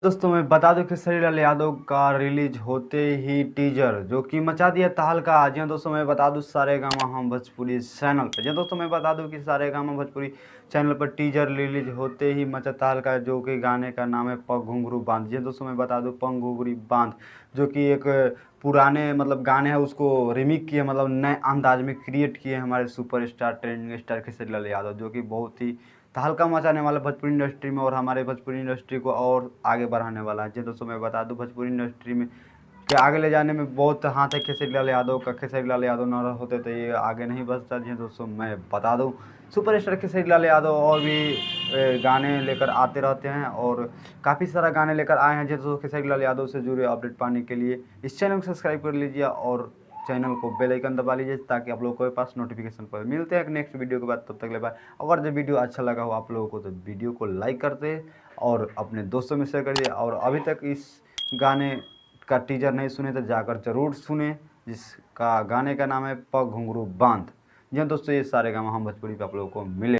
दोस्तों मैं बता दूं कि खेसारी यादव का रिलीज होते ही टीजर जो कि मचा दिया तहलका। आज जी हाँ दोस्तों मैं बता दूं सारेगामा हम भोजपुरी चैनल पे। जी दोस्तों मैं बता दूं कि सारेगामा भोजपुरी चैनल पर टीजर रिलीज होते ही मचा तहलका, जो कि गाने का नाम है पग घुंघरू बांध। जी दोस्तों मैं बता दूं पग घुंघरू बांध जो कि एक पुराने गाने हैं, उसको रिमिक किए, नए अंदाज में क्रिएट किए हमारे superstar trending star Khesari Yadav, जो कि बहुत ही तहलका मचाने वाला भोजपुरी इंडस्ट्री में और हमारे भोजपुरी इंडस्ट्री को और आगे बढ़ाने वाला है। जी दोस्तों मैं बता दूं भोजपुरी इंडस्ट्री में के आगे ले जाने में बहुत हाथ है खेसारी यादव का। खेसारी यादव न होते तो ये आगे नहीं बढ़ता। जी दोस्तों मैं बता दूं सुपरस्टार खेसारी यादव और भी गाने लेकर आते रहते हैं और काफ़ी सारा गाने लेकर आए हैं। जी दोस्तों खेसारी यादव से जुड़े अपडेट पाने के लिए इस चैनल को सब्सक्राइब कर लीजिए और चैनल को बेल आइकन दबा लीजिए ताकि आप लोगों के पास नोटिफिकेशन पर। मिलते हैं एक नेक्स्ट वीडियो के बाद, तब तक ले बाय। अगर जो वीडियो अच्छा लगा हो आप लोगों को तो वीडियो को लाइक करते और अपने दोस्तों में शेयर करिए। और अभी तक इस गाने का टीजर नहीं सुने तो जाकर ज़रूर सुने, जिसका गाने का नाम है पग घुंघरू बांध। जी दोस्तों ये सारे गामा हम भोजपुरी पे आप लोगों को मिले।